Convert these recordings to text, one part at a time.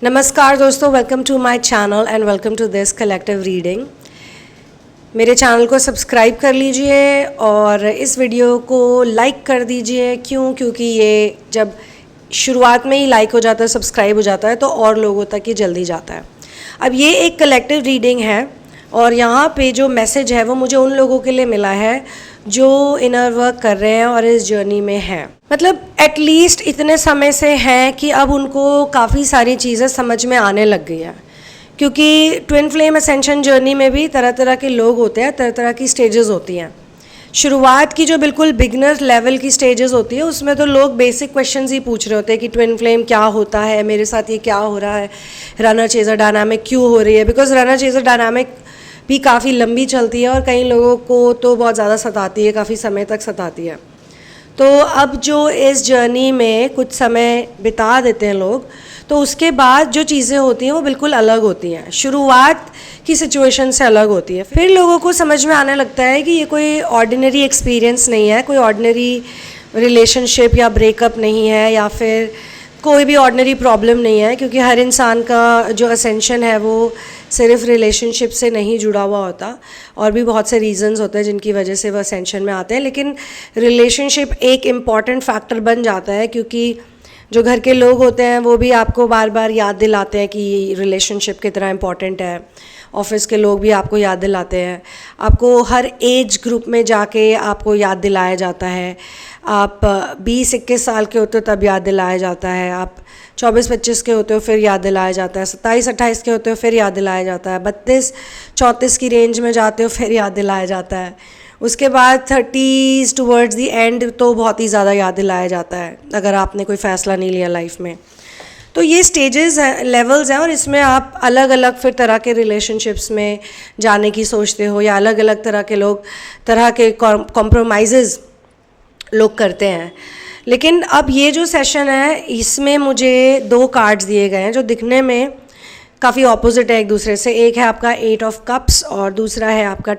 नमस्कार दोस्तों, welcome to my channel and welcome to this collective reading. मेरे channel को सब्सक्राइब कर लीजिए और इस वीडियो को लाइक कर दीजिए। क्योंकि ये जब शुरुआत में ही लाइक हो जाता है, सब्सक्राइब हो जाता है, तो और लोगों तक ये जल्दी जाता है। अब ये एक कलेक्टिव रीडिंग है और यहाँ पे जो मैसेज है वो मुझे उन लोगों के लिए मिला है जो इनर वर्क कर रहे हैं और इस जर्नी में हैं। मतलब एटलीस्ट इतने समय से हैं कि अब उनको काफ़ी सारी चीज़ें समझ में आने लग गई हैं। क्योंकि ट्विन फ्लेम असेंशन जर्नी में भी तरह तरह के लोग होते हैं, तरह तरह की स्टेजेस होती हैं। शुरुआत की जो बिल्कुल बिगनर लेवल की स्टेजेस होती है उसमें तो लोग बेसिक क्वेश्चंस ही पूछ रहे होते हैं कि ट्विन फ्लेम क्या होता है, मेरे साथ ये क्या हो रहा है, रनर चेजर डायनामिक क्यों हो रही है। बिकॉज रनर चेजर डायनामिक भी काफ़ी लंबी चलती है और कई लोगों को तो बहुत ज़्यादा सताती है, काफ़ी समय तक सताती है। तो अब जो इस जर्नी में कुछ समय बिता देते हैं लोग, तो उसके बाद जो चीज़ें होती हैं वो बिल्कुल अलग होती हैं, शुरुआत की सिचुएशन से अलग होती है। फिर लोगों को समझ में आने लगता है कि ये कोई ऑर्डिनरी एक्सपीरियंस नहीं है, कोई ऑर्डिनरी रिलेशनशिप या ब्रेकअप नहीं है, या फिर कोई भी ऑर्डिनरी प्रॉब्लम नहीं है। क्योंकि हर इंसान का जो असेंशन है वो सिर्फ रिलेशनशिप से नहीं जुड़ा हुआ होता, और भी बहुत से रीजंस होते हैं जिनकी वजह से वो असेंशन में आते हैं। लेकिन रिलेशनशिप एक इम्पॉर्टेंट फैक्टर बन जाता है, क्योंकि जो घर के लोग होते हैं वो भी आपको बार बार याद दिलाते हैं कि रिलेशनशिप कितना इम्पॉर्टेंट है। ऑफिस के लोग भी आपको याद दिलाते हैं, आपको हर एज ग्रुप में जाके आपको याद दिलाया जाता है। आप 20-21 साल के होते हो तब याद दिलाया जाता है, आप 24-25 के होते हो फिर याद दिलाया जाता है, 27-28 के होते हो फिर याद दिलाया जाता है, 32-34 की रेंज में जाते हो फिर याद दिलाया जाता है। उसके बाद 30s टुवर्ड्स दी एंड तो बहुत ही ज़्यादा याद दिलाया जाता है अगर आपने कोई फ़ैसला नहीं लिया लाइफ में। तो ये स्टेजेस हैं, लेवल्स हैं, और इसमें आप अलग अलग फिर तरह के रिलेशनशिप्स में जाने की सोचते हो, या अलग अलग तरह के लोग तरह के कॉम्प्रोमाइज़ लोग करते हैं। लेकिन अब ये जो सेशन है इसमें मुझे 2 कार्ड्स दिए गए हैं जो दिखने में काफ़ी ऑपोजिट है एक दूसरे से। एक है आपका 8 ऑफ कप्स और दूसरा है आपका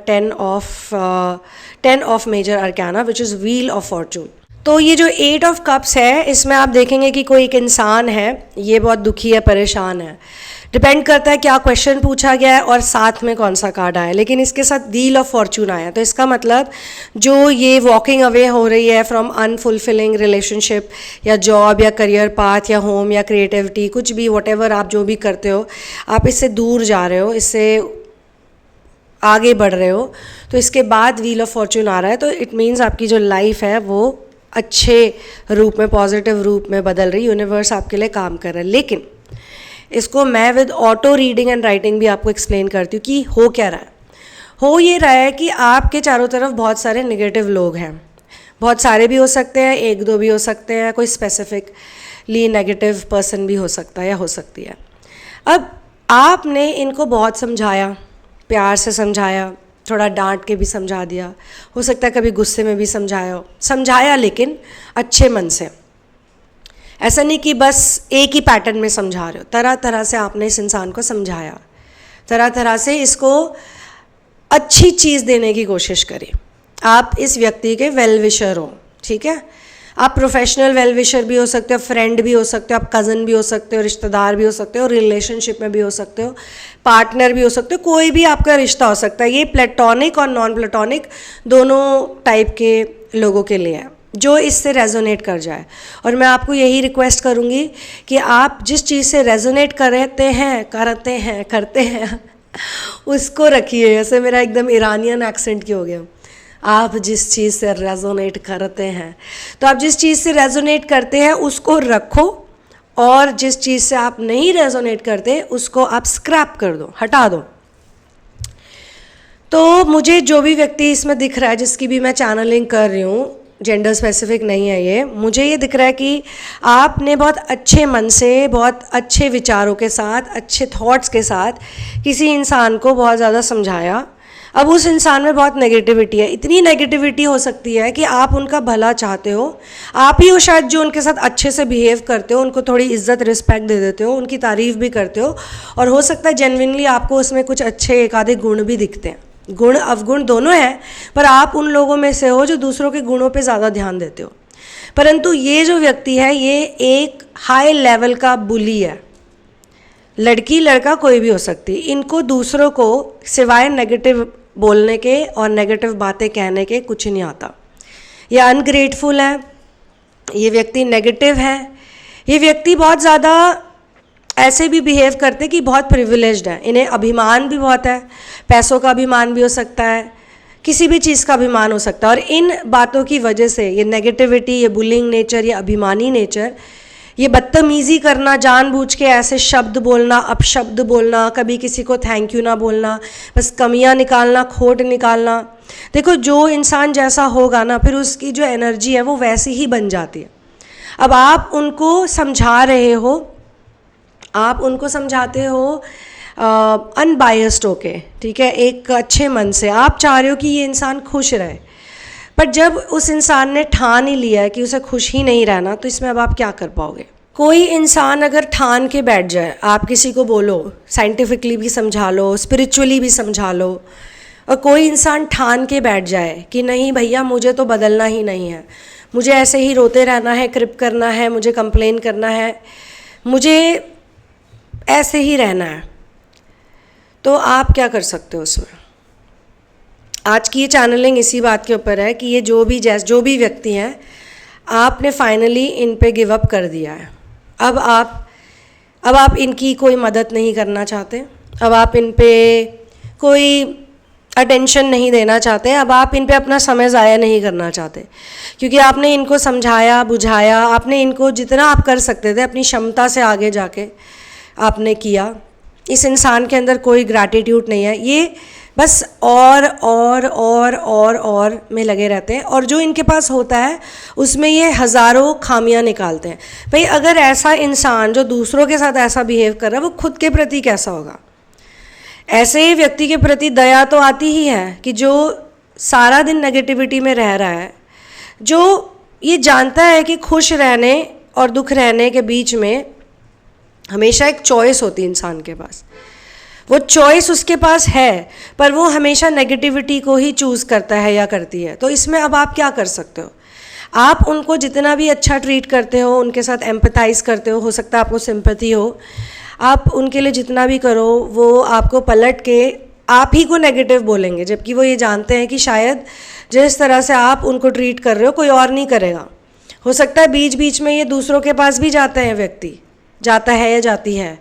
10 of major arcana which is wheel of fortune. तो ये जो 8 ऑफ कप्स है इसमें आप देखेंगे कि कोई एक इंसान है, ये बहुत दुखी है, परेशान है। डिपेंड करता है क्या क्वेश्चन पूछा गया है और साथ में कौन सा कार्ड आया, लेकिन इसके साथ व्हील ऑफ फॉर्चून आया। तो इसका मतलब जो ये वॉकिंग अवे हो रही है फ्रॉम अनफुलफिलिंग रिलेशनशिप या जॉब या करियर पाथ या होम या क्रिएटिविटी, कुछ भी वॉटेवर आप जो भी करते हो, आप इससे दूर जा रहे हो, इससे आगे बढ़ रहे हो। तो इसके बाद व्हील ऑफ फॉर्चून आ रहा है, तो इट मीन्स आपकी जो लाइफ है वो अच्छे रूप में, पॉजिटिव रूप में बदल रही, यूनिवर्स आपके लिए काम कर रहा है। लेकिन इसको मैं with auto reading and writing भी आपको एक्सप्लेन करती हूँ कि हो क्या रहा है। हो ये रहा है कि आपके चारों तरफ बहुत सारे नेगेटिव लोग हैं, बहुत सारे भी हो सकते हैं, 1-2 भी हो सकते हैं, कोई स्पेसिफिकली नेगेटिव पर्सन भी हो सकता है या हो सकती है। अब आपने इनको बहुत समझाया, प्यार से समझाया, थोड़ा डांट के भी समझा दिया, हो सकता है कभी गुस्से में भी समझाया लेकिन अच्छे मन से। ऐसा नहीं कि बस एक ही पैटर्न में समझा रहे हो, तरह तरह से आपने इस इंसान को समझाया, तरह तरह से इसको अच्छी चीज़ देने की कोशिश करी। आप इस व्यक्ति के वेल विशर हो, ठीक है। आप प्रोफेशनल वेल विशर भी हो सकते हो, फ्रेंड भी हो सकते हो, आप कज़न भी हो सकते हो, रिश्तेदार भी हो सकते हो, रिलेशनशिप में भी हो सकते हो, पार्टनर भी हो सकते हो, कोई भी आपका रिश्ता हो सकता है। ये प्लेटोनिक और नॉन प्लेटोनिक दोनों टाइप के लोगों के लिए है जो इससे रेजोनेट कर जाए। और मैं आपको यही रिक्वेस्ट करूँगी कि आप जिस चीज़ से रेजोनेट करते हैं उसको रखिए। ऐसे मेरा एकदम ईरानियन एक्सेंट क्यों हो गया। आप जिस चीज़ से रेजोनेट करते हैं, तो आप जिस चीज़ से रेजोनेट करते हैं उसको रखो, और जिस चीज़ से आप नहीं रेजोनेट करते उसको आप स्क्रैप कर दो, हटा दो। तो मुझे जो भी व्यक्ति इसमें दिख रहा है, जिसकी भी मैं चैनलिंग कर रही हूँ, जेंडर स्पेसिफिक नहीं है ये, मुझे ये दिख रहा है कि आपने बहुत अच्छे मन से, बहुत अच्छे विचारों के साथ, अच्छे थॉट्स के साथ किसी इंसान को बहुत ज़्यादा समझाया। अब उस इंसान में बहुत नेगेटिविटी है, इतनी नेगेटिविटी हो सकती है कि आप उनका भला चाहते हो, आप ही हो शायद जो उनके साथ अच्छे से बिहेव करते हो, उनको थोड़ी इज्जत रिस्पेक्ट दे देते हो, उनकी तारीफ़ भी करते हो, और हो सकता है जेन्युइनली आपको उसमें कुछ अच्छे एक आधे गुण भी दिखते हैं। गुण अवगुण दोनों हैं, पर आप उन लोगों में से हो जो दूसरों के गुणों पे ज़्यादा ध्यान देते हो। परंतु ये जो व्यक्ति है ये एक हाई लेवल का बुली है, लड़की लड़का कोई भी हो सकती, इनको दूसरों को सिवाय नेगेटिव बोलने के और नेगेटिव बातें कहने के कुछ नहीं आता। ये अनग्रेटफुल है, ये व्यक्ति नेगेटिव है, ये व्यक्ति बहुत ज़्यादा ऐसे भी बिहेव करते कि बहुत प्रिविलेज्ड है, इन्हें अभिमान भी बहुत है, पैसों का अभिमान भी हो सकता है, किसी भी चीज़ का अभिमान हो सकता है। और इन बातों की वजह से ये नेगेटिविटी, ये बुलिंग नेचर, ये अभिमानी नेचर, ये बदतमीज़ी करना, जानबूझ के ऐसे शब्द बोलना, अपशब्द बोलना, कभी किसी को थैंक यू ना बोलना, बस कमियां निकालना, खोट निकालना। देखो, जो इंसान जैसा होगा ना, फिर उसकी जो एनर्जी है वो वैसी ही बन जाती है। अब आप उनको समझा रहे हो, आप उनको समझाते हो अनबायस्ड होके, ठीक है, एक अच्छे मन से, आप चाह रहे हो कि ये इंसान खुश रहे। पर जब उस इंसान ने ठान ही लिया है कि उसे खुश ही नहीं रहना, तो इसमें अब आप क्या कर पाओगे? कोई इंसान अगर ठान के बैठ जाए, आप किसी को बोलो, साइंटिफिकली भी समझा लो, स्पिरिचुअली भी समझा लो, और कोई इंसान ठान के बैठ जाए कि नहीं भैया मुझे तो बदलना ही नहीं है, मुझे ऐसे ही रोते रहना है, क्रिप करना है, मुझे कंप्लेन करना है, मुझे ऐसे ही रहना है, तो आप क्या कर सकते हो उसमें? आज की ये चैनलिंग इसी बात के ऊपर है कि ये जो भी व्यक्ति हैं, आपने फाइनली इन पे गिव अप कर दिया है। अब आप इनकी कोई मदद नहीं करना चाहते, अब आप इन पे कोई अटेंशन नहीं देना चाहते, अब आप इन पे अपना समय ज़ाया नहीं करना चाहते, क्योंकि आपने इनको समझाया बुझाया, आपने इनको जितना आप कर सकते थे अपनी क्षमता से आगे जाके आपने किया। इस इंसान के अंदर कोई ग्रैटिट्यूड नहीं है, ये बस और में लगे रहते हैं, और जो इनके पास होता है उसमें ये हज़ारों खामियां निकालते हैं। भाई अगर ऐसा इंसान जो दूसरों के साथ ऐसा बिहेव कर रहा है, वो खुद के प्रति कैसा होगा? ऐसे व्यक्ति के प्रति दया तो आती ही है कि जो सारा दिन नेगेटिविटी में रह रहा है, जो ये जानता है कि खुश रहने और दुख रहने के बीच में हमेशा एक चॉइस होती है इंसान के पास, वो चॉइस उसके पास है, पर वो हमेशा नेगेटिविटी को ही चूज़ करता है या करती है। तो इसमें अब आप क्या कर सकते हो? आप उनको जितना भी अच्छा ट्रीट करते हो, उनके साथ एम्पथाइज़ करते हो सकता है आपको सिंपैथी हो, आप उनके लिए जितना भी करो, वो आपको पलट के आप ही को नेगेटिव बोलेंगे, जबकि वो ये जानते हैं कि शायद जिस तरह से आप उनको ट्रीट कर रहे हो कोई और नहीं करेगा। हो सकता है बीच बीच में ये दूसरों के पास भी जाते हैं, व्यक्ति जाता है या जाती है,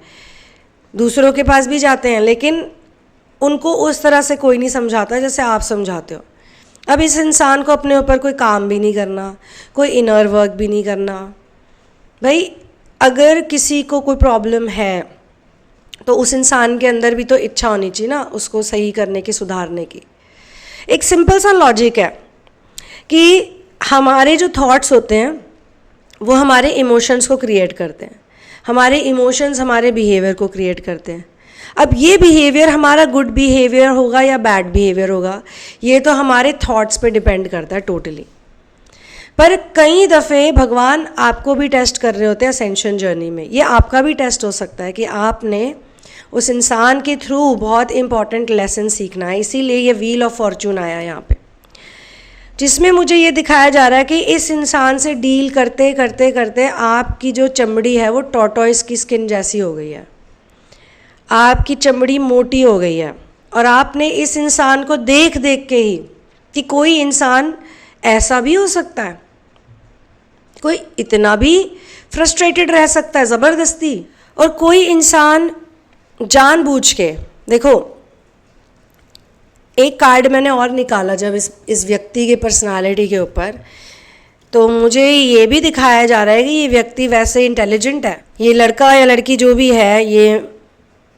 दूसरों के पास भी जाते हैं, लेकिन उनको उस तरह से कोई नहीं समझाता जैसे आप समझाते हो। अब इस इंसान को अपने ऊपर कोई काम भी नहीं करना, कोई इनर वर्क भी नहीं करना। भाई अगर किसी को कोई प्रॉब्लम है तो उस इंसान के अंदर भी तो इच्छा होनी चाहिए ना उसको सही करने की, सुधारने की। एक सिंपल सा लॉजिक है कि हमारे जो थॉट्स होते हैं वो हमारे इमोशंस को क्रिएट करते हैं, हमारे इमोशंस हमारे बिहेवियर को क्रिएट करते हैं। अब ये बिहेवियर हमारा गुड बिहेवियर होगा या बैड बिहेवियर होगा, ये तो हमारे थॉट्स पे डिपेंड करता है टोटली। पर कई दफ़े भगवान आपको भी टेस्ट कर रहे होते हैं असेंशन जर्नी में। ये आपका भी टेस्ट हो सकता है कि आपने उस इंसान के थ्रू बहुत इंपॉर्टेंट लेसन सीखना है। इसीलिए ये व्हील ऑफ फॉर्चून आया यहाँ पे, जिसमें मुझे ये दिखाया जा रहा है कि इस इंसान से डील करते करते करते आपकी जो चमड़ी है वो टॉर्टोइस की स्किन जैसी हो गई है, आपकी चमड़ी मोटी हो गई है। और आपने इस इंसान को देख देख के ही कि कोई इंसान ऐसा भी हो सकता है, कोई इतना भी फ्रस्ट्रेटेड रह सकता है ज़बरदस्ती, और कोई इंसान जानबूझ के। देखो एक कार्ड मैंने और निकाला जब इस व्यक्ति की पर्सनालिटी के ऊपर, तो मुझे ये भी दिखाया जा रहा है कि ये व्यक्ति वैसे इंटेलिजेंट है। ये लड़का या लड़की जो भी है, ये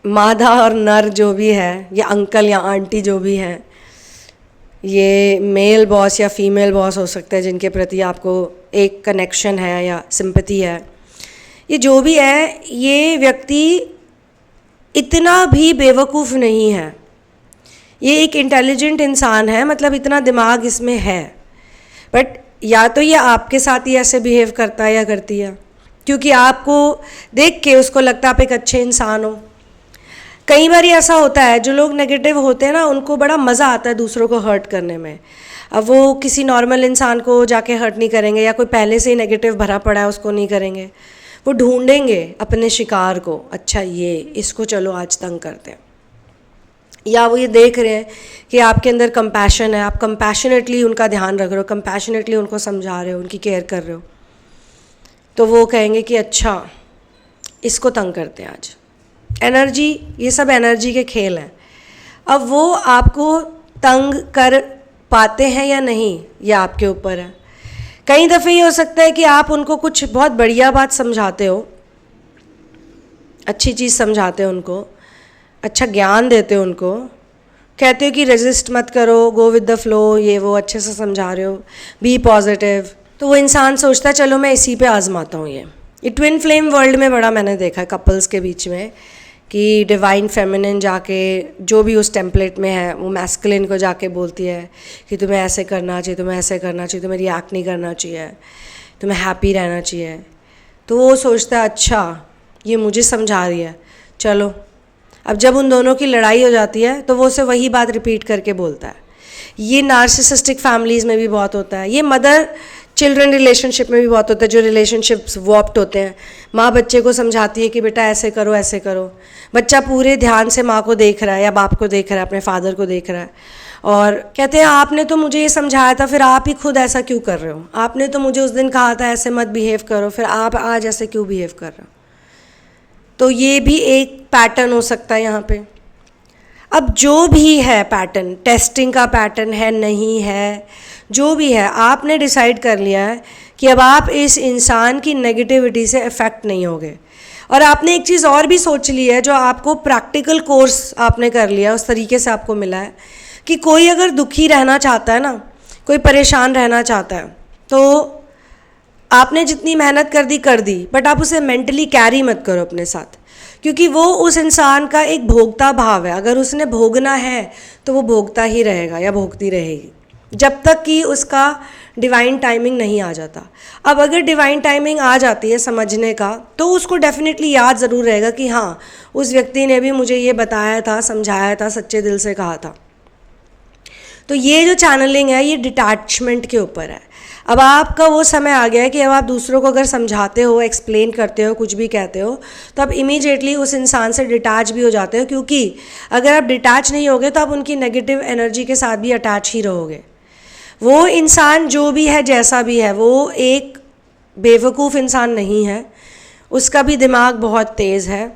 मादा और नर जो भी है, ये अंकल या आंटी जो भी हैं, ये मेल बॉस या फीमेल बॉस हो सकते हैं जिनके प्रति आपको एक कनेक्शन है या सिंपैथी है। ये जो भी है, ये व्यक्ति इतना भी बेवकूफ़ नहीं है, ये एक इंटेलिजेंट इंसान है, मतलब इतना दिमाग इसमें है। बट या तो ये आपके साथ ही ऐसे बिहेव करता है या करती है क्योंकि आपको देख के उसको लगता है आप एक अच्छे इंसान हो। कई बार ऐसा होता है, जो लोग नेगेटिव होते हैं ना, उनको बड़ा मज़ा आता है दूसरों को हर्ट करने में। अब वो किसी नॉर्मल इंसान को जाके हर्ट नहीं करेंगे, या कोई पहले से ही नेगेटिव भरा पड़ा है उसको नहीं करेंगे, वो ढूंढेंगे अपने शिकार को, अच्छा ये इसको चलो आज तंग करते हैं। या वो ये देख रहे हैं कि आपके अंदर कंपैशन है, आप कंपैशनेटली उनका ध्यान रख रहे हो, कंपैशनेटली उनको समझा रहे हो, उनकी केयर कर रहे हो, तो वो कहेंगे कि अच्छा इसको तंग करते हैं आज। एनर्जी, ये सब एनर्जी के खेल हैं। अब वो आपको तंग कर पाते हैं या नहीं, ये आपके ऊपर है। कई दफ़े ये हो सकता है कि आप उनको कुछ बहुत बढ़िया बात समझाते हो, अच्छी चीज़ समझाते हो उनको, अच्छा ज्ञान देते हो उनको, कहते हो कि रेजिस्ट मत करो, गो विद द फ्लो, ये वो अच्छे से समझा रहे हो, बी पॉजिटिव। तो वो इंसान सोचता है चलो मैं इसी पे आजमाता हूँ। ये ट्विन फ्लेम वर्ल्ड में बड़ा मैंने देखा है कपल्स के बीच में कि डिवाइन फेमिनिन जाके जो भी उस टेम्पलेट में है वो मैस्कुलिन को जाके बोलती है कि तुम्हें ऐसे करना चाहिए, तुम्हें ऐसे करना चाहिए, तुम्हें रिएक्ट नहीं करना चाहिए, तुम्हें हैप्पी रहना चाहिए। तो वो सोचता है अच्छा ये मुझे समझा रही है, चलो। अब जब उन दोनों की लड़ाई हो जाती है तो वो उसे वही बात रिपीट करके बोलता है। ये नार्सिसिस्टिक फैमिलीज़ में भी बहुत होता है, ये मदर चिल्ड्रन रिलेशनशिप में भी बहुत होता है, जो रिलेशनशिप्स वॉप्ड होते हैं। माँ बच्चे को समझाती है कि बेटा ऐसे करो ऐसे करो, बच्चा पूरे ध्यान से माँ को देख रहा है या बाप को देख रहा है, अपने फादर को देख रहा है, और कहते हैं आपने तो मुझे ये समझाया था, फिर आप ही खुद ऐसा क्यों कर रहे हो, आपने तो मुझे उस दिन कहा था ऐसे मत बिहेव करो, फिर आप आज ऐसे क्यों बिहेव कर रहे हो। तो ये भी एक पैटर्न हो सकता है यहाँ पे। अब जो भी है पैटर्न, टेस्टिंग का पैटर्न है नहीं है, जो भी है, आपने डिसाइड कर लिया है कि अब आप इस इंसान की नेगेटिविटी से अफेक्ट नहीं होगे। और आपने एक चीज़ और भी सोच ली है, जो आपको प्रैक्टिकल कोर्स आपने कर लिया, उस तरीके से आपको मिला है कि कोई अगर दुखी रहना चाहता है ना, कोई परेशान रहना चाहता है, तो आपने जितनी मेहनत कर दी, बट आप उसे मेंटली कैरी मत करो अपने साथ, क्योंकि वो उस इंसान का एक भोगता भाव है। अगर उसने भोगना है तो वो भोगता ही रहेगा या भोगती रहेगी, जब तक कि उसका डिवाइन टाइमिंग नहीं आ जाता। अब अगर डिवाइन टाइमिंग आ जाती है समझने का, तो उसको डेफिनेटली याद ज़रूर रहेगा कि हाँ उस व्यक्ति ने भी मुझे ये बताया था, समझाया था, सच्चे दिल से कहा था। तो ये जो चैनलिंग है ये डिटैचमेंट के ऊपर है। अब आपका वो समय आ गया है कि अब आप दूसरों को अगर समझाते हो, एक्सप्लेन करते हो, कुछ भी कहते हो, तो आप इमीडिएटली उस इंसान से डिटैच भी हो जाते हो, क्योंकि अगर आप डिटैच नहीं होगे तो आप उनकी नेगेटिव एनर्जी के साथ भी अटैच ही रहोगे। वो इंसान जो भी है, जैसा भी है, वो एक बेवकूफ़ इंसान नहीं है, उसका भी दिमाग बहुत तेज़ है।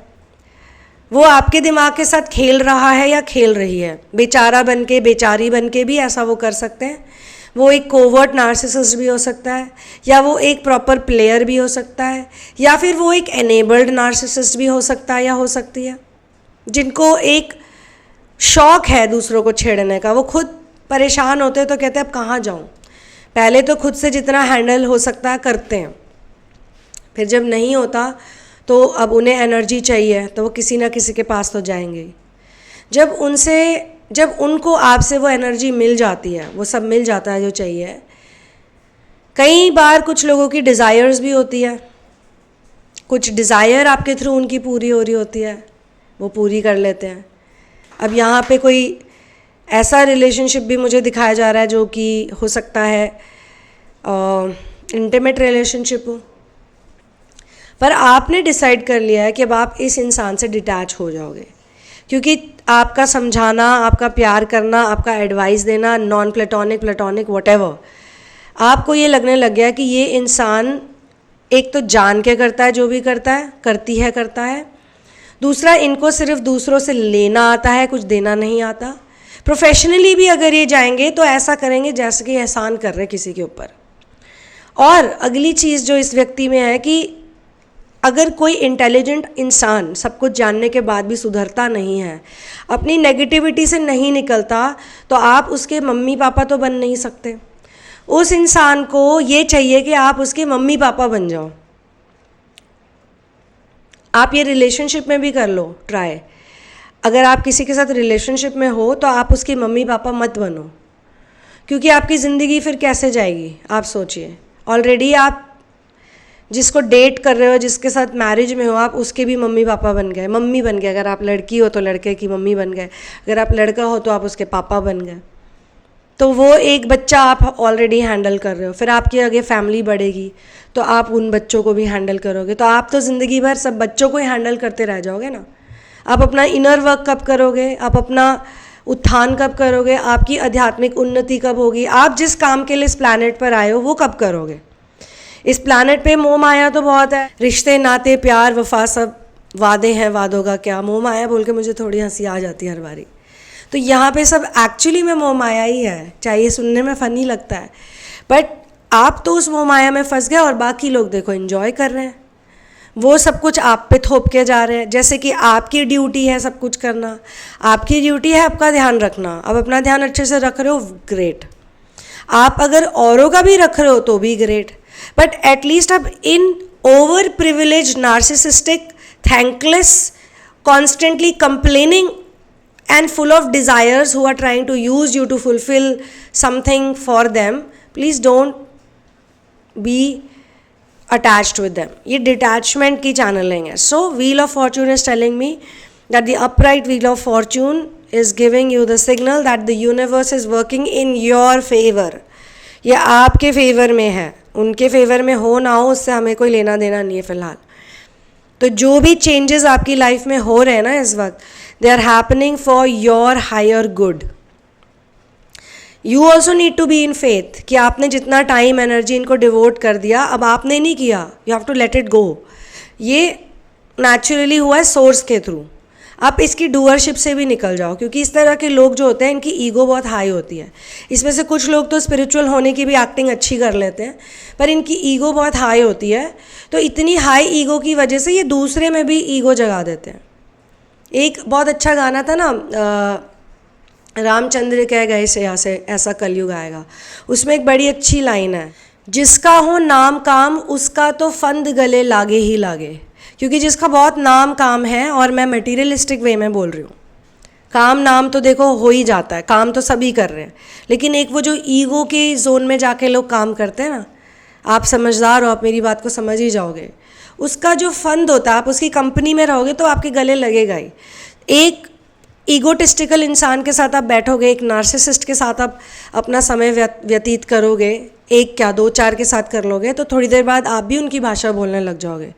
वो आपके दिमाग के साथ खेल रहा है या खेल रही है, बेचारा बन के, बेचारी बन के भी ऐसा वो कर सकते हैं। वो एक कोवर्ट नार्सिसिस्ट भी हो सकता है, या वो एक प्रॉपर प्लेयर भी हो सकता है, या फिर वो एक एनेबल्ड नार्सिसिस्ट भी हो सकता है या हो सकती है, जिनको एक शौक़ है दूसरों को छेड़ने का। वो खुद परेशान होते हैं तो कहते हैं अब कहाँ जाऊँ, पहले तो खुद से जितना हैंडल हो सकता है करते हैं, फिर जब नहीं होता तो अब उन्हें एनर्जी चाहिए तो वो किसी ना किसी के पास तो जाएंगे। जब उनको आपसे वो एनर्जी मिल जाती है, वो सब मिल जाता है जो चाहिए। कई बार कुछ लोगों की डिज़ायर्स भी होती है, कुछ डिज़ायर आपके थ्रू उनकी पूरी हो रही होती है, वो पूरी कर लेते हैं। अब यहाँ पे कोई ऐसा रिलेशनशिप भी मुझे दिखाया जा रहा है जो कि हो सकता है इंटीमेट रिलेशनशिप हो, पर आपने डिसाइड कर लिया है कि अब आप इस इंसान से डिटैच हो जाओगे, क्योंकि आपका समझाना, आपका प्यार करना, आपका एडवाइस देना, नॉन प्लेटोनिक, प्लेटोनिक, व्हाटएवर, आपको ये लगने लग गया कि ये इंसान एक तो जान के करता है जो भी करता है, करता है। दूसरा, इनको सिर्फ दूसरों से लेना आता है, कुछ देना नहीं आता। प्रोफेशनली भी अगर ये जाएंगे तो ऐसा करेंगे जैसे कि एहसान कर रहे किसी के ऊपर। और अगली चीज़ जो इस व्यक्ति में है कि अगर कोई इंटेलिजेंट इंसान सब कुछ जानने के बाद भी सुधरता नहीं है, अपनी नेगेटिविटी से नहीं निकलता, तो आप उसके मम्मी पापा तो बन नहीं सकते। उस इंसान को ये चाहिए कि आप उसके मम्मी पापा बन जाओ। आप ये रिलेशनशिप में भी कर लो ट्राई। अगर आप किसी के साथ रिलेशनशिप में हो तो आप उसकी मम्मी पापा मत बनो, क्योंकि आपकी ज़िंदगी फिर कैसे जाएगी आप सोचिए। ऑलरेडी आप जिसको डेट कर रहे हो, जिसके साथ मैरिज में हो, आप उसके भी मम्मी पापा बन गए, मम्मी बन गए। अगर आप लड़की हो तो लड़के की मम्मी बन गए, अगर आप लड़का हो तो आप उसके पापा बन गए। तो वो एक बच्चा आप ऑलरेडी हैंडल कर रहे हो, फिर आपकी आगे फैमिली बढ़ेगी तो आप उन बच्चों को भी हैंडल करोगे, तो आप तो ज़िंदगी भर सब बच्चों को ही हैंडल करते रह जाओगे ना। आप अपना इनर वर्क कब करोगे, आप अपना उत्थान कब करोगे, आपकी आध्यात्मिक उन्नति कब होगी, आप जिस काम के लिए इस प्लैनेट पर आए हो वो कब करोगे। इस प्लैनेट पे मोह माया तो बहुत है, रिश्ते नाते प्यार वफा सब वादे हैं, वादों का क्या। मोह माया बोल के मुझे थोड़ी हंसी आ जाती है हर बारी। तो यहाँ पे सब एक्चुअली में मोह माया ही है, चाहे ये सुनने में फ़नी लगता है, बट आप तो उस मोह माया में फंस गए और बाकी लोग देखो एंजॉय कर रहे हैं, वो सब कुछ आप पे थोप के जा रहे हैं। जैसे कि आपकी ड्यूटी है सब कुछ करना, आपकी ड्यूटी है आपका ध्यान रखना, अब अपना ध्यान अच्छे से रख रहे हो, ग्रेट। आप अगर औरों का भी रख रहे हो तो भी ग्रेट, बट एटलीस्ट अब इन over privilege narcissistic thankless constantly complaining and full of desires who are trying to use you to fulfill something for them, please don't be attached with them. ये detachment की channeling है. So Wheel of Fortune is telling me that the upright Wheel of Fortune is giving you the signal that the universe is working in your favor. ये आपके favour में है, उनके favour में हो ना हो उससे हमें कोई लेना देना नहीं है फ़िलहाल। तो जो भी चेंजेस आपकी लाइफ में हो रहे हैं ना इस वक्त, they are happening for your higher good. You also need to be in faith कि आपने जितना टाइम एनर्जी इनको डिवोट कर दिया, अब आपने नहीं किया, you have to let it go. ये नेचुरली हुआ है सोर्स के थ्रू, आप इसकी डूअरशिप से भी निकल जाओ, क्योंकि इस तरह के लोग जो होते हैं इनकी ईगो बहुत हाई होती है। इसमें से कुछ लोग तो स्पिरिचुअल होने की भी एक्टिंग अच्छी कर लेते हैं, पर इनकी ईगो बहुत हाई होती है, तो इतनी हाई ईगो की वजह से ये दूसरे में भी ईगो जगा देते हैं। एक बहुत अच्छा गाना था ना, रामचंद्र कह गए से यहाँ से ऐसा कलयुग आएगा, उसमें एक बड़ी अच्छी लाइन है, जिसका हो नाम काम उसका तो फंद गले लागे ही लागे। क्योंकि जिसका बहुत नाम काम है, और मैं मटीरियलिस्टिक वे में बोल रही हूँ, काम नाम तो देखो हो ही जाता है, काम तो सभी कर रहे हैं, लेकिन एक वो जो ईगो के जोन में जाके लोग काम करते हैं ना, आप समझदार हो, आप मेरी बात को समझ ही जाओगे, उसका जो फंद होता है, आप उसकी कंपनी में रहोगे तो आपके गले लगेगा ही। एक ईगोटिस्टिकल इंसान के साथ आप बैठोगे, एक नार्सिसिस्ट के साथ आप अपना समय व्यतीत करोगे, एक क्या दो चार के साथ कर लोगे, तो थोड़ी देर बाद आप भी उनकी भाषा बोलने लग जाओगे।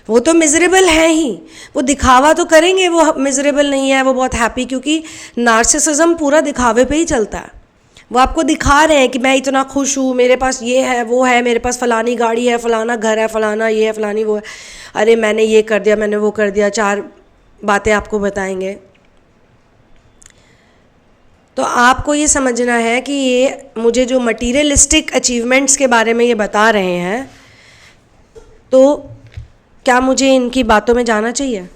वो तो मिजरेबल हैं ही, वो दिखावा तो करेंगे वो मिजरेबल नहीं है, वो बहुत हैप्पी, क्योंकि नार्सिसिज्म पूरा दिखावे पे ही चलता है। वो आपको दिखा रहे हैं कि मैं इतना खुश हूँ, मेरे पास ये है वो है, मेरे पास फ़लानी गाड़ी है, फ़लाना घर है, फ़लाना ये है, फ़लानी वो है, अरे मैंने ये कर दिया, मैंने वो कर दिया, चार बातें आपको बताएंगे। तो आपको ये समझना है कि ये मुझे जो मटीरियलिस्टिक अचीवमेंट्स के बारे में ये बता रहे हैं, तो क्या मुझे इनकी बातों में जाना चाहिए?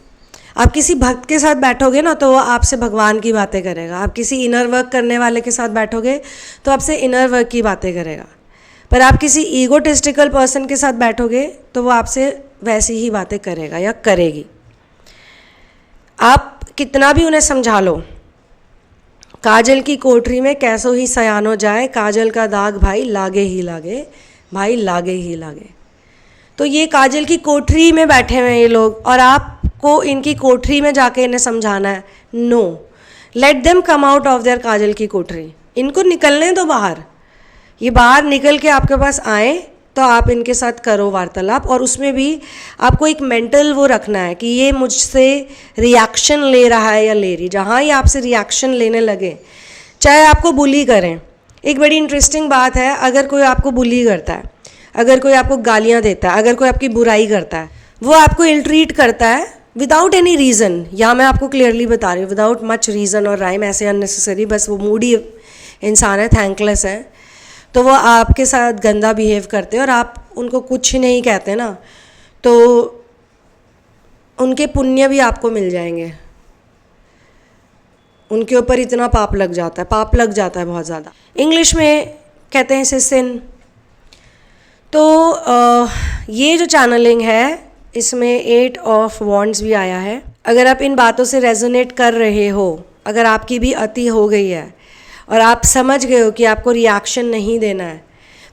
आप किसी भक्त के साथ बैठोगे ना तो वो आपसे भगवान की बातें करेगा, आप किसी इनर वर्क करने वाले के साथ बैठोगे तो आपसे इनर वर्क की बातें करेगा, पर आप किसी ईगोटिस्टिकल पर्सन के साथ बैठोगे तो वो आपसे वैसी ही बातें करेगा या करेगी। आप कितना भी उन्हें समझा लो, काजल की कोठरी में कैसो ही सयानो जाए, काजल का दाग भाई लागे ही लागे, भाई लागे ही लागे। तो ये काजल की कोठरी में बैठे हुए हैं ये लोग, और आपको इनकी कोठरी में जाके इन्हें समझाना है, no, let them come out of there काजल की कोठरी, इनको निकलने दो बाहर। ये बाहर निकल के आपके पास आए तो आप इनके साथ करो वार्तालाप, और उसमें भी आपको एक मेंटल वो रखना है कि ये मुझसे रिएक्शन ले रहा है या ले रही। जहाँ ये आपसे रिएक्शन लेने लगे, चाहे आपको बुली करें, एक बड़ी इंटरेस्टिंग बात है, अगर कोई आपको बुली करता है, अगर कोई आपको गालियाँ देता है, अगर कोई आपकी बुराई करता है, वो आपको इल ट्रीट करता है विदाउट एनी रीज़न, यहाँ मैं आपको क्लियरली बता रही हूँ, विदाउट मच रीज़न और राइम, ऐसे अननेसेसरी, बस वो मूडी इंसान है, थैंकलेस है, तो वो आपके साथ गंदा बिहेव करते हैं और आप उनको कुछ नहीं कहते ना, तो उनके पुण्य भी आपको मिल जाएंगे। उनके ऊपर इतना पाप लग जाता है, पाप लग जाता है बहुत ज़्यादा। इंग्लिश में कहते हैं इसे सिन। तो ये जो चैनलिंग है इसमें 8 ऑफ वॉन्ड्स भी आया है। अगर आप इन बातों से रेजोनेट कर रहे हो, अगर आपकी भी अति हो गई है और आप समझ गए हो कि आपको रिएक्शन नहीं देना है,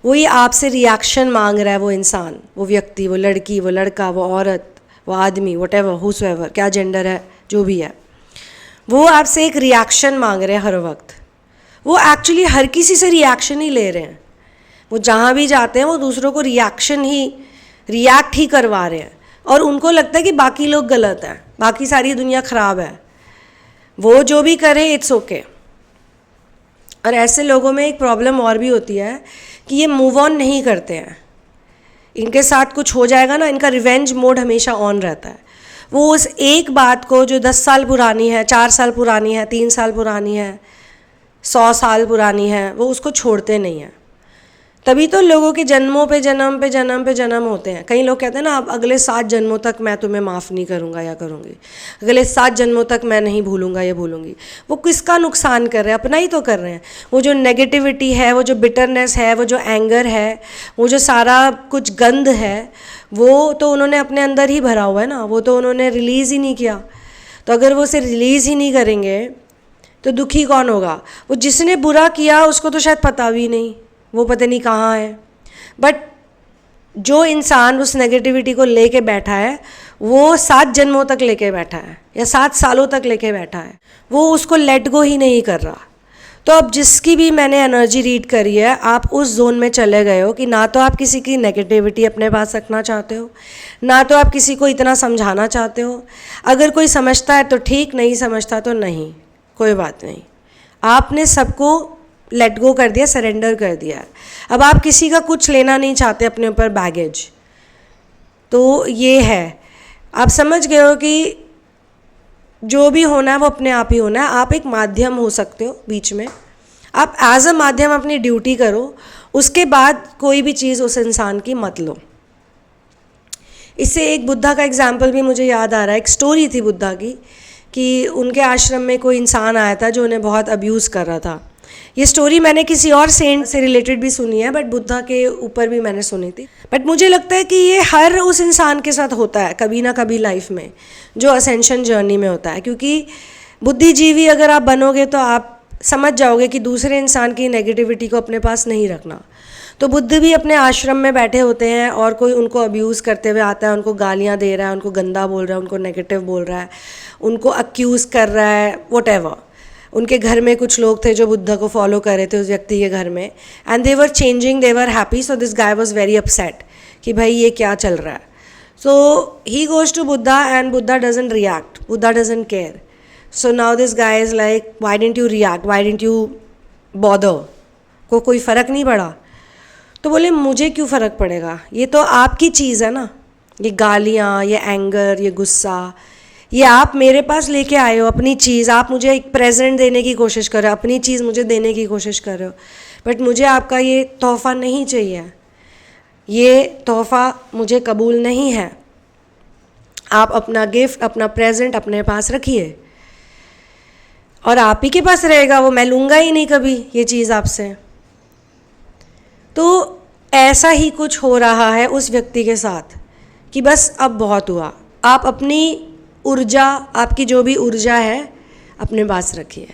वही आपसे रिएक्शन मांग रहा है, वो इंसान, वो व्यक्ति, वो लड़की, वो लड़का, वो औरत, वो आदमी, व्हाटएवर, हुसएवर, क्या जेंडर है, जो भी है, वो आपसे एक रिएक्शन मांग रहे हैं हर वक्त। वो एक्चुअली हर किसी से रिएक्शन ही ले रहे हैं। वो जहाँ भी जाते हैं वो दूसरों को रिएक्ट ही करवा रहे हैं, और उनको लगता है कि बाकी लोग गलत हैं, बाकी सारी दुनिया ख़राब है, वो जो भी करे इट्स ओके। और ऐसे लोगों में एक प्रॉब्लम और भी होती है कि ये मूव ऑन नहीं करते हैं। इनके साथ कुछ हो जाएगा ना, इनका रिवेंज मोड हमेशा ऑन रहता है। वो उस एक बात को जो 10 साल पुरानी है, 4 साल पुरानी है, 3 साल पुरानी है, 100 साल पुरानी है, वो उसको छोड़ते नहीं हैं। तभी तो लोगों के जन्मों पे जन्म पे जन्म पे जन्म होते हैं। कई लोग कहते हैं ना, अब अगले 7 जन्मों तक मैं तुम्हें माफ़ नहीं करूँगा या करूँगी, अगले 7 जन्मों तक मैं नहीं भूलूँगा या भूलूँगी। वो किसका नुकसान कर रहे हैं? अपना ही तो कर रहे हैं। वो जो नेगेटिविटी है, वो जो बिटरनेस है, वो जो एंगर है, वो जो सारा कुछ गंद है, वो तो उन्होंने अपने अंदर ही भरा हुआ है ना, वो तो उन्होंने रिलीज़ ही नहीं किया। तो अगर वो उसे रिलीज़ ही नहीं करेंगे तो दुखी कौन होगा? वो जिसने बुरा किया उसको तो शायद पता भी नहीं, वो पता नहीं कहाँ है। बट जो इंसान उस नेगेटिविटी को लेके बैठा है, वो 7 जन्मों तक लेके बैठा है या 7 सालों तक लेके बैठा है, वो उसको लेट गो ही नहीं कर रहा। तो अब जिसकी भी मैंने एनर्जी रीड करी है, आप उस जोन में चले गए हो कि ना तो आप किसी की नेगेटिविटी अपने पास रखना चाहते हो, ना तो आप किसी को इतना समझाना चाहते हो। अगर कोई समझता है तो ठीक, नहीं समझता तो नहीं, कोई बात नहीं। आपने सबको लेट गो कर दिया, सरेंडर कर दिया। अब आप किसी का कुछ लेना नहीं चाहते अपने ऊपर बैगेज। तो ये है, आप समझ गए हो कि जो भी होना है वो अपने आप ही होना है। आप एक माध्यम हो सकते हो बीच में, आप एज अ माध्यम अपनी ड्यूटी करो, उसके बाद कोई भी चीज़ उस इंसान की मत लो। इससे एक बुद्धा का एग्जाम्पल भी मुझे याद आ रहा है। एक स्टोरी थी बुद्धा की कि उनके आश्रम में कोई इंसान आया था जो उन्हें बहुत अब्यूज़ कर रहा था। ये स्टोरी मैंने किसी और सेंट से रिलेटेड भी सुनी है, बट बुद्धा के ऊपर भी मैंने सुनी थी। बट मुझे लगता है कि ये हर उस इंसान के साथ होता है कभी ना कभी लाइफ में, जो असेंशन जर्नी में होता है। क्योंकि बुद्धिजीवी अगर आप बनोगे तो आप समझ जाओगे कि दूसरे इंसान की नेगेटिविटी को अपने पास नहीं रखना। तो बुद्ध भी अपने आश्रम में बैठे होते हैं और कोई उनको अब्यूज़ करते हुए आता है, उनको गालियाँ दे रहा है, उनको गंदा बोल रहा है, उनको नेगेटिव बोल रहा है, उनको अक्यूज़ कर रहा है, व्हाटएवर। उनके घर में कुछ लोग थे जो बुद्धा को फॉलो कर रहे थे उस व्यक्ति के घर में, and they were changing, they were happy. So this guy was very upset कि भाई ये क्या चल रहा है। So he goes to Buddha and Buddha doesn't react, Buddha doesn't care. So now this guy is like, why didn't you react, why didn't you bother, को कोई फ़र्क नहीं पड़ा। तो बोले मुझे क्यों फ़र्क पड़ेगा, ये तो आपकी चीज़ है ना, ये गालियाँ, ये एंगर, ये गुस्सा, ये आप मेरे पास लेके आए हो अपनी चीज़। आप मुझे एक प्रेजेंट देने की कोशिश कर रहे हो, अपनी चीज़ मुझे देने की कोशिश कर रहे हो, बट मुझे आपका ये तोहफ़ा नहीं चाहिए, ये तोहफ़ा मुझे कबूल नहीं है। आप अपना गिफ्ट, अपना प्रेजेंट अपने पास रखिए, और आप ही के पास रहेगा वो, मैं लूँगा ही नहीं कभी ये चीज़ आपसे। तो ऐसा ही कुछ हो रहा है उस व्यक्ति के साथ कि बस अब बहुत हुआ। आप अपनी ऊर्जा, आपकी जो भी ऊर्जा है अपने पास रखिए।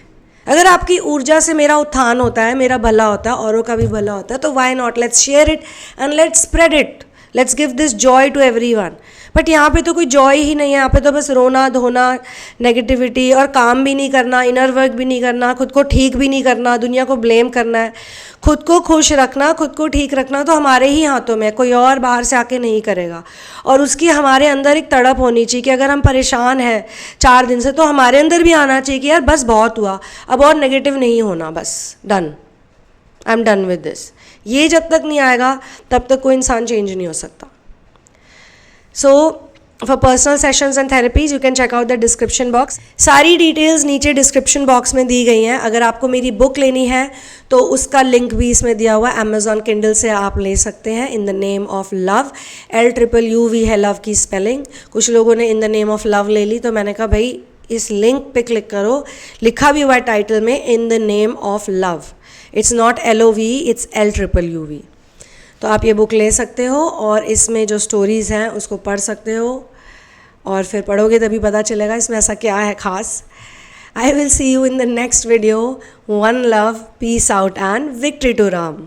अगर आपकी ऊर्जा से मेरा उत्थान होता है, मेरा भला होता है, औरों का भी भला होता है, तो why not, let's share it and let's spread it, let's give this joy to everyone. But यहाँ पे तो कोई जॉय ही नहीं है, यहाँ पे तो बस रोना धोना, नेगेटिविटी, और काम भी नहीं करना, इनर वर्क भी नहीं करना, खुद को ठीक भी नहीं करना, दुनिया को ब्लेम करना है। खुद को खुश रखना, खुद को ठीक रखना तो हमारे ही हाथों में, कोई और बाहर से आके नहीं करेगा। और उसकी हमारे अंदर एक तड़प होनी चाहिए कि अगर हम परेशान हैं 4 दिन से, तो हमारे अंदर भी आना चाहिए कि यार बस बहुत हुआ, अब और नेगेटिव नहीं होना, बस done, I am done with this. ये जब तक नहीं आएगा तब तक कोई इंसान चेंज नहीं हो सकता। So for personal sessions and therapies you can check out the description box. सारी डिटेल्स नीचे डिस्क्रिप्शन बॉक्स में दी गई हैं। अगर आपको मेरी बुक लेनी है तो उसका लिंक भी इसमें दिया हुआ है, अमेजॉन किंडल से आप ले सकते हैं। In the name of love, LUV है लव की स्पेलिंग। कुछ लोगों ने in the name of love ले ली, तो मैंने कहा भाई इस लिंक पे क्लिक करो, लिखा भी हुआ है टाइटल में in the name of love, it's not LOV, it's LUV। तो आप ये बुक ले सकते हो और इसमें जो स्टोरीज़ हैं उसको पढ़ सकते हो, और फिर पढ़ोगे तभी पता चलेगा इसमें ऐसा क्या है खास। I will see you in the next video. One love, peace out, and victory to Ram.